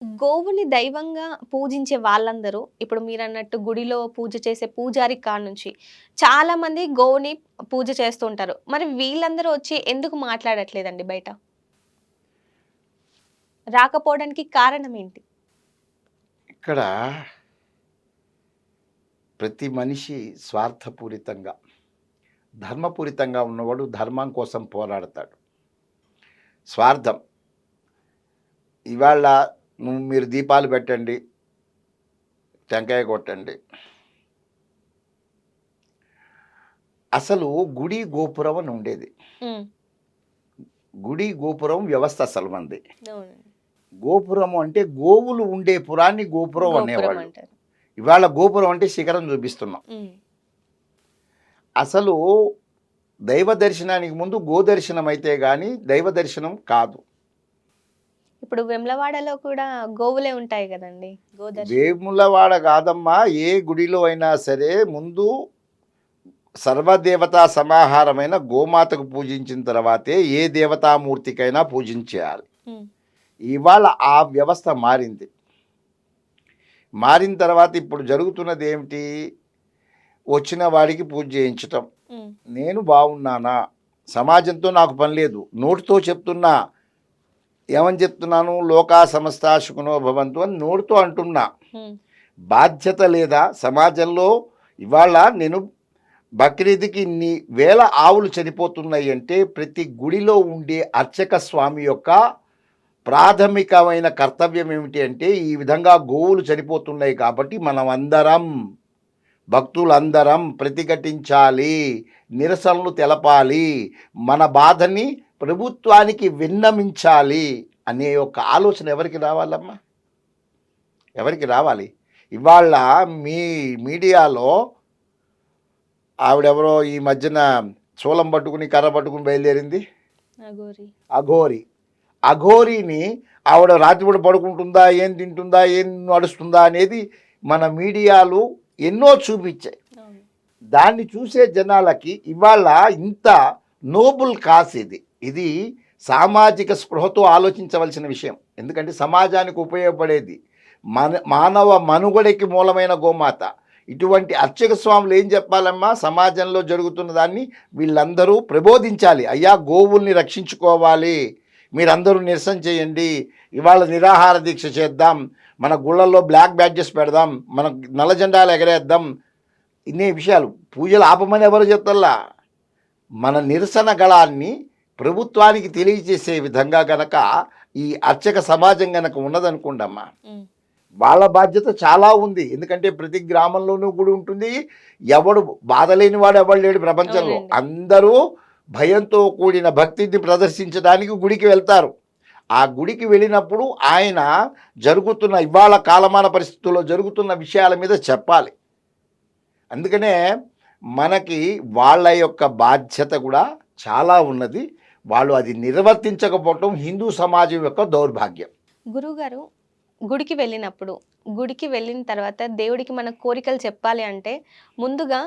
గోవుని దైవంగా పూజించే వాళ్ళందరూ ఇప్పుడు మీరన్నట్టు గుడిలో పూజ చేసే పూజారి కాడ్నుంచి చాలా మంది గోవుని పూజ చేస్తూ ఉంటారు. మరి వీళ్ళందరూ వచ్చి ఎందుకు మాట్లాడట్లేదండి బయట? రాకపోవడానికి కారణం ఏంటి? ఇక్కడ ప్రతి మనిషి స్వార్థపూరితంగా, ధర్మపూరితంగా ఉన్నవాడు ధర్మం కోసం పోరాడతాడు. స్వార్థం ఇవాళ మీరు దీపాలు పెట్టండి, టెంకాయ కొట్టండి. అసలు గుడి గోపురం అని ఉండేది. హ్మ్. గుడి గోపురం వ్యవస్థ అసలు మంది. అవునండి. గోపురం అంటే గోవులు ఉండే పురాన్ని గోపురం గోపురం అనేవాళ్ళు. అంటారు. ఇవాళ గోపురం అంటే శిఖరం చూపిస్తున్నాం. హ్మ్. అసలు దైవ దర్శనానికి ముందు గోదర్శనం అయితే గాని దైవ దర్శనం కాదు. ఇప్పుడు వెమ్లవాడలో కూడా గోవులే ఉంటాయి గదండీ! గోదర్శనం. వేములవాడ కాదమ్మా, ఏ గుడిలో అయినా సరే ముందు సర్వదేవతా సమాహారమైన గోమాతకు పూజించిన తర్వాతే ఏ దేవతామూర్తికైనా పూజించేయాలి. హ్మ్. ఇవాళ ఆ వ్యవస్థ మారింది. మారిన తర్వాత ఇప్పుడు జరుగుతున్నది ఏమిటి? వచ్చిన వాడికి పూజ చేయించటం. హ్మ్. నేను బాగున్నానా? సమాజంతో నాకు పని లేదు. నోటితో చెప్తున్నా. ఏమని చెప్తున్నాను? లోకా సమస్తా సుఖినో భవంతు అని నోటితో అంటున్నా. హ్మ్. బాధ్యత లేదా సమాజంలో? ఇవాళ నేను బక్రీద్కి ఇన్ని వేల ఆవులు చనిపోతున్నాయి అంటే ప్రతి గుడిలో ఉండే అర్చక స్వామి యొక్క ప్రాథమికమైన కర్తవ్యం ఏమిటి అంటే ఈ విధంగా గోవులు చనిపోతున్నాయి కాబట్టి మనం అందరం భక్తులందరం ప్రతిఘటించాలి, నిరసనలు తెలపాలి, మన బాధని ప్రభుత్వానికి విన్నమించాలి అనే ఒక ఆలోచన ఎవరికి రావాలమ్మా? ఎవరికి రావాలి? ఇవాళ మీ మీడియాలో ఆవిడెవరో ఈ మధ్యన చూలం పట్టుకుని కర్ర పట్టుకుని బయలుదేరింది, అఘోరి. అఘోరి. అఘోరిని ఆవిడ రాత్రిపూట పడుకుంటుందా, ఏం తింటుందా, ఏం నడుస్తుందా అనేది మన మీడియాలు ఎన్నో చూపించాయి. అవును. దాన్ని చూసే జనాలకి ఇవాళ ఇంత నోబుల్ కాస్ ఇది సామాజిక స్పృహతో ఆలోచించవలసిన విషయం. ఎందుకంటే సమాజానికి ఉపయోగపడేది, మానవ మనుగడకి మూలమైన గోమాత. ఇటువంటి అర్చక స్వాములు ఏం చెప్పాలమ్మా? సమాజంలో జరుగుతున్న దాన్ని వీళ్ళందరూ ప్రబోధించాలి. అయ్యా, గోవుల్ని రక్షించుకోవాలి, మీరందరూ నిరసన చేయండి, ఇవాళ నిరాహార దీక్ష చేద్దాం, మన గుళ్ళల్లో బ్లాక్ బ్యాడ్జెస్ పెడదాం, మన నల్ల జెండాలు ఎగరేద్దాం. ఇన్ని విషయాలు పూజలు ఆపమని ఎవరు చెప్తల్లా. మన నిరసన గళాన్ని ప్రభుత్వానికి తెలియజేసే విధంగా గనక ఈ అర్చక సమాజం గనక ఉన్నదనుకోండమ్మా, హ్మ్. వాళ్ళ బాధ్యత చాలా ఉంది. ఎందుకంటే ప్రతి గ్రామంలోనూ గుడి ఉంటుంది. ఎవడు బాధ లేని వాడు ఎవడు లేడు ప్రపంచంలో. అవునండి. అందరూ భయంతో కూడిన భక్తిని ప్రదర్శించడానికి గుడికి వెళ్తారు. ఆ గుడికి వెళ్ళినప్పుడు ఆయన జరుగుతున్న ఇవాళ కాలమాన పరిస్థితుల్లో జరుగుతున్న విషయాల మీద చెప్పాలి. అందుకనే మనకి వాళ్ళ యొక్క బాధ్యత కూడా చాలా ఉన్నది. వాళ్ళు అది నిర్వర్తించకపోవటం హిందూ సమాజం యొక్క దౌర్భాగ్యం. గురువుగారు, గుడికి వెళ్ళినప్పుడు, గుడికి వెళ్ళిన తర్వాత దేవుడికి మన కోరికలు చెప్పాలి అంటే ముందుగా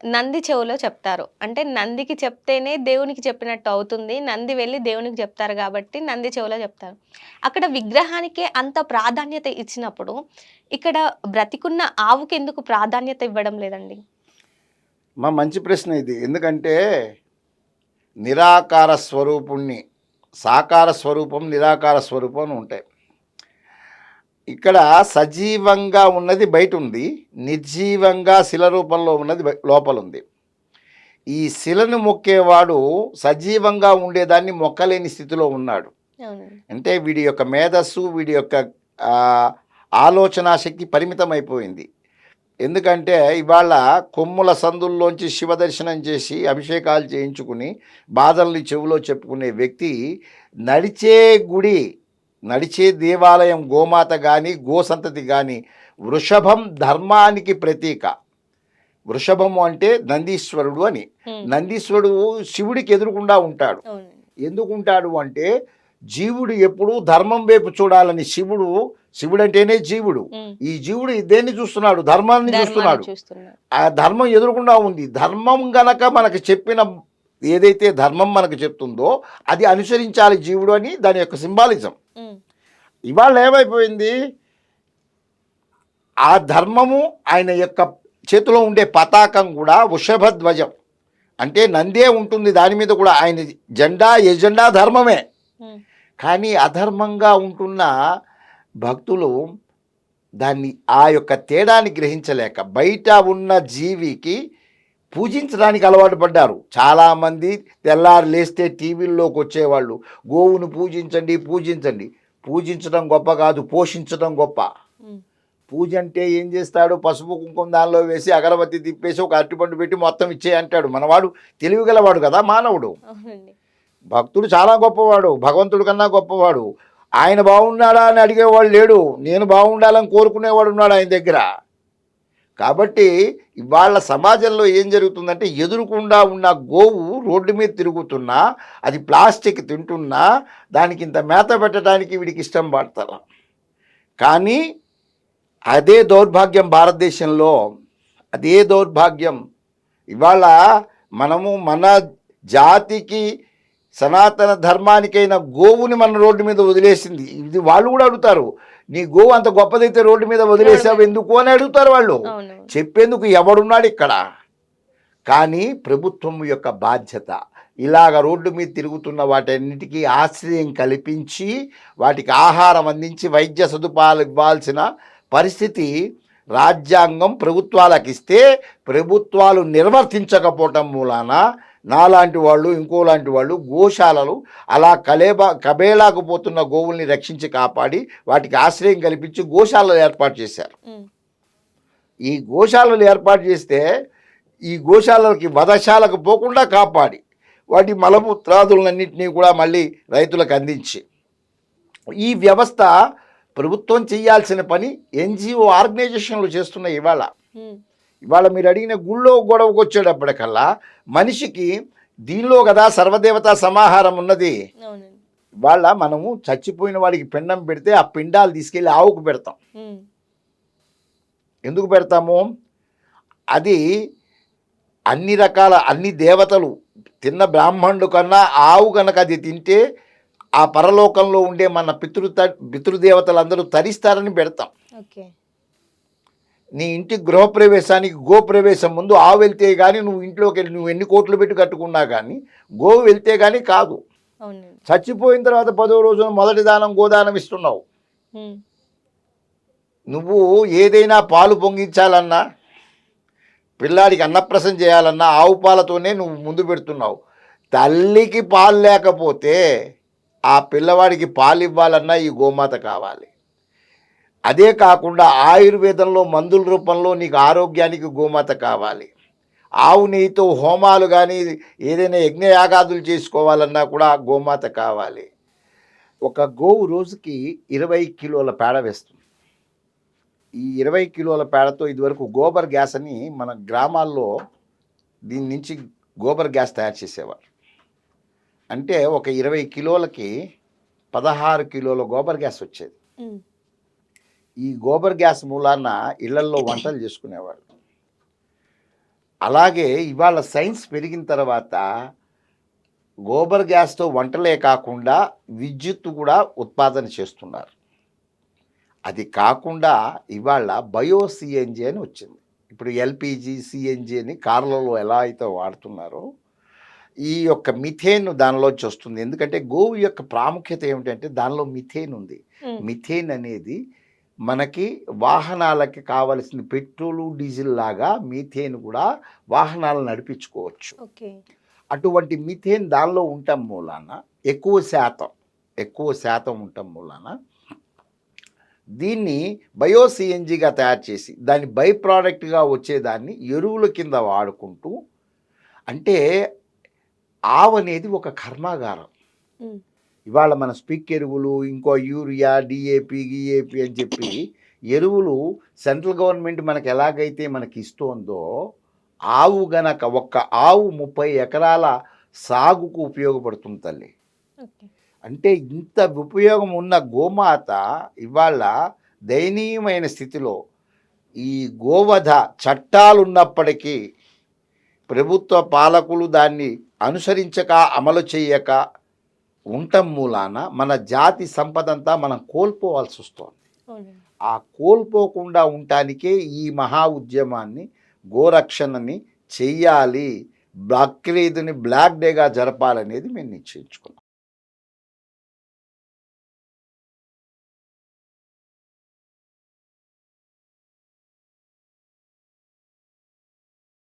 నంది చెవులో చెప్తారు. అంటే నందికి చెప్తేనే దేవునికి చెప్పినట్టు అవుతుంది. నంది వెళ్ళి దేవునికి చెప్తారు కాబట్టి నంది చెవులో చెప్తారు. అక్కడ విగ్రహానికే అంత ప్రాధాన్యత ఇచ్చినప్పుడు ఇక్కడ బ్రతికున్న ఆవుకెందుకు ప్రాధాన్యత ఇవ్వడం లేదండి? మంచి ప్రశ్న ఇది. ఎందుకంటే నిరాకార స్వరూపుణ్ణి, సాకార స్వరూపం, నిరాకార స్వరూపం అని ఉంటాయి. ఇక్కడ సజీవంగా ఉన్నది బయట ఉంది, నిర్జీవంగా శిల రూపంలో ఉన్నది లోపల ఉంది. ఈ శిలను మొక్కేవాడు సజీవంగా ఉండేదాన్ని మొక్కలేని స్థితిలో ఉన్నాడు. అవునండి. అంటే వీడి యొక్క మేధస్సు, వీడి యొక్క ఆలోచనా శక్తి పరిమితం అయిపోయింది. ఎందుకంటే ఇవాళ కొమ్ముల సందుల్లోంచి శివ దర్శనం చేసి అభిషేకాలు చేయించుకుని బాధల్ని చెవులో చెప్పుకునే వ్యక్తి నడిచే గుడి, నడిచే దేవాలయం గోమాత కానీ గోసంతతి కానీ వృషభం ధర్మానికి ప్రతీక. వృషభము అంటే నందీశ్వరుడు అని. నందీశ్వరుడు శివుడికి ఎదురుకుండా ఉంటాడు. అవునండి. ఎందుకు ఉంటాడు అంటే జీవుడు ఎప్పుడు ధర్మం వైపు చూడాలని. శివుడు అంటేనే జీవుడు. ఈ జీవుడు దేన్ని చూస్తున్నాడు? ధర్మాన్ని చూస్తున్నాడు. ఆ ధర్మం ఎదురుకుండా ఉంది. ధర్మం గనక మనకు చెప్పిన ఏదైతే ధర్మం మనకు చెప్తుందో అది అనుసరించాలి జీవుడు అని దాని యొక్క సింబాలిజం. ఇవాళ ఏమైపోయింది, ఆ ధర్మము ఆయన యొక్క చేతిలో ఉండే పతాకం కూడా వృషభ ధ్వజం, అంటే నందే ఉంటుంది దాని మీద కూడా, ఆయన జెండా ఎజెండా ధర్మమే. ఉమ్, కానీ అధర్మంగా ఉంటున్న భక్తులు దాన్ని ఆ యొక్క తేడాన్ని గ్రహించలేక బయట ఉన్న జీవికి పూజించడానికి అలవాటు పడ్డారు. చాలామంది తెల్లారు లేస్తే టీవీల్లోకి వచ్చేవాళ్ళు, గోవును పూజించండి పూజించండి. పూజించడం గొప్ప కాదు, పోషించడం గొప్ప. ఉమ్, పూజ అంటే ఏం చేస్తాడు, పసుపు కుంకుమ దానిలో వేసి అగరబత్తి తిప్పేసి ఒక అరటిపండు పెట్టి మొత్తం ఇచ్చే అంటాడు. మనవాడు తెలివిగలవాడు కదా మానవుడు. అవునండి. భక్తుడు చాలా గొప్పవాడు, భగవంతుడి కన్నా గొప్పవాడు. ఆయన బాగున్నాడా అని అడిగేవాడు లేడు, నేను బాగుండాలని కోరుకునేవాడు ఉన్నాడు ఆయన దగ్గర. కాబట్టి ఇవాళ సమాజంలో ఏం జరుగుతుందంటే, ఎదురుకుండా ఉన్న గోవు రోడ్డు మీద తిరుగుతున్నా, అది ప్లాస్టిక్ తింటున్నా, దానికి ఇంత మేత పెట్టడానికి వీడికి ఇష్టం పడతారు. కానీ అదే దౌర్భాగ్యం భారతదేశంలో, అదే దౌర్భాగ్యం. ఇవాళ మనము మన జాతికి సనాతన ధర్మానికైన గోవుని మన రోడ్డు మీద వదిలేసింది. ఇది వాళ్ళు కూడా అడుగుతారు, నీ గోవు అంత గొప్పదైతే రోడ్డు మీద వదిలేసావు ఎందుకు అని అడుగుతారు వాళ్ళు. అవును. చెప్పేందుకు ఎవడున్నాడు ఇక్కడ? కానీ ప్రభుత్వం యొక్క బాధ్యత ఇలాగ రోడ్డు మీద తిరుగుతున్న వాటన్నిటికీ ఆశ్రయం కల్పించి, వాటికి ఆహారం అందించి, వైద్య సదుపాయాలు ఇవ్వాల్సిన పరిస్థితి రాజ్యాంగం ప్రభుత్వాలకు ఇస్తే, ప్రభుత్వాలు నిర్వర్తించకపోవటం మూలాన నాలాంటి వాళ్ళు ఇంకోలాంటి వాళ్ళు గోశాలలు అలా కబేలాకు పోతున్న గోవుల్ని రక్షించి కాపాడి వాటికి ఆశ్రయం కల్పించి గోశాలలు ఏర్పాటు చేశారు. ఉమ్, ఈ గోశాలలు ఏర్పాటు చేస్తే ఈ గోశాలలకి వధశాలకు పోకుండా కాపాడి వాటి మలమూత్రాదులన్నింటినీ కూడా మళ్ళీ రైతులకు అందించి, ఈ వ్యవస్థ ప్రభుత్వం చేయాల్సిన పని ఎన్జిఓ ఆర్గనైజేషన్లు చేస్తున్నాయి. ఉమ్, ఇవాళ మీరు అడిగిన గుళ్ళో గొడవకు వచ్చేటప్పటికల్లా మనిషికి దీనిలో కదా సర్వదేవతా సమాహారం ఉన్నది. అవునండి. ఇవాళ మనము చచ్చిపోయిన వాడికి పిండం పెడితే ఆ పిండాలు తీసుకెళ్ళి ఆవుకు పెడతాం. ఉమ్, ఎందుకు పెడతాము? అది అన్ని దేవతలు తిన్న బ్రాహ్మణుడు కన్నా ఆవు కనుక అది తింటే ఆ పరలోకంలో ఉండే మన పితృదేవతలందరూ తరిస్తారని పెడతాం. ఓకే. నీ ఇంటి గృహప్రవేశానికి గోప్రవేశం ముందు ఆవు వెళ్తే కానీ నువ్వు ఇంట్లోకి వెళ్ళి నువ్వు ఎన్ని కోట్లు పెట్టి కట్టుకున్నా కానీ గోవు వెళ్తే కానీ కాదు. అవునండి. చచ్చిపోయిన తర్వాత 10వ రోజున మొదటి దానం గోదానం ఇస్తున్నావు. ఉమ్, నువ్వు ఏదైనా పాలు పొంగించాలన్నా, పిల్లాడికి అన్నప్రసన్న చేయాలన్నా ఆవు పాలతోనే నువ్వు ముందు పెడుతున్నావు. తల్లికి పాలు లేకపోతే ఆ పిల్లవాడికి పాలు ఇవ్వాలన్నా ఈ గోమాత కావాలి. అదే కాకుండా ఆయుర్వేదంలో మందుల రూపంలో నీకు ఆరోగ్యానికి గోమాత కావాలి. ఆవు నెయ్యితో హోమాలు కానీ ఏదైనా యజ్ఞయాగాదులు చేసుకోవాలన్నా కూడా గోమాత కావాలి. ఒక గోవు రోజుకి 20 కిలోల పేడ వేస్తుంది. ఈ 20 కిలోల పేడతో ఇదివరకు గోబర్ గ్యాస్ అని మన గ్రామాల్లో దీని నుంచి గోబర్ గ్యాస్ తయారు చేసేవారు. అంటే ఒక 20 కిలోలకి 16 కిలోల గోబర్ గ్యాస్ వచ్చేది. ఉమ్, ఈ గోబర్ గ్యాస్ మూలాన ఇళ్లల్లో వంటలు చేసుకునేవాళ్ళు. అలాగే ఇవాళ సైన్స్ పెరిగిన తర్వాత గోబర్ గ్యాస్తో వంటలే కాకుండా విద్యుత్తు కూడా ఉత్పాదన చేస్తున్నారు. అది కాకుండా ఇవాళ బయో సిఎన్జి అని వచ్చింది. ఇప్పుడు ఎల్పిజి సిఎన్జి అని కార్లలో ఎలా అయితే వాడుతున్నారో ఈ యొక్క మిథేన్ దానిలోంచి వస్తుంది. ఎందుకంటే గోవు యొక్క ప్రాముఖ్యత ఏమిటంటే దానిలో మిథేన్ ఉంది. ఉమ్, మిథేన్ అనేది మనకి వాహనాలకి కావలసిన పెట్రోలు డీజిల్ లాగా మీథేన్ కూడా వాహనాలు నడిపించుకోవచ్చు. ఓకే. అటువంటి మిథేన్ దానిలో ఉండటం మూలాన ఎక్కువ శాతం ఉండటం మూలాన దీన్ని బయో సిఎన్జిగా తయారు చేసి దాని బై ప్రోడక్ట్గా వచ్చేదాన్ని ఎరువుల కింద వాడుకుంటూ, అంటే ఆవు అనేది ఒక కర్మాగారం. ఉమ్, ఇవాళ మన స్పిక్ ఎరువులు, ఇంకో యూరియా, డిఏపి, గిఏపి అని చెప్పి ఎరువులు సెంట్రల్ గవర్నమెంట్ మనకు ఎలాగైతే మనకి ఇస్తోందో, ఆవు గనక ఒక్క ఆవు 30 ఎకరాల సాగుకు ఉపయోగపడుతుంది తల్లి. ఓకే. అంటే ఇంత ఉపయోగం ఉన్న గోమాత ఇవాళ దయనీయమైన స్థితిలో, ఈ గోవధ చట్టాలు ఉన్నప్పటికీ ప్రభుత్వ పాలకులు దాన్ని అనుసరించక, అమలు చేయక ఉండటం మూలాన మన జాతి సంపద అంతా మనం కోల్పోవాల్సి వస్తుంది. అవునండి. ఆ కోల్పోకుండా ఉండటానికే ఈ మహా ఉద్యమాన్ని, గోరక్షణని చెయ్యాలి, బక్రీద్ని బ్లాక్ డేగా జరపాలనేది మేము నిశ్చయించుకున్నాం.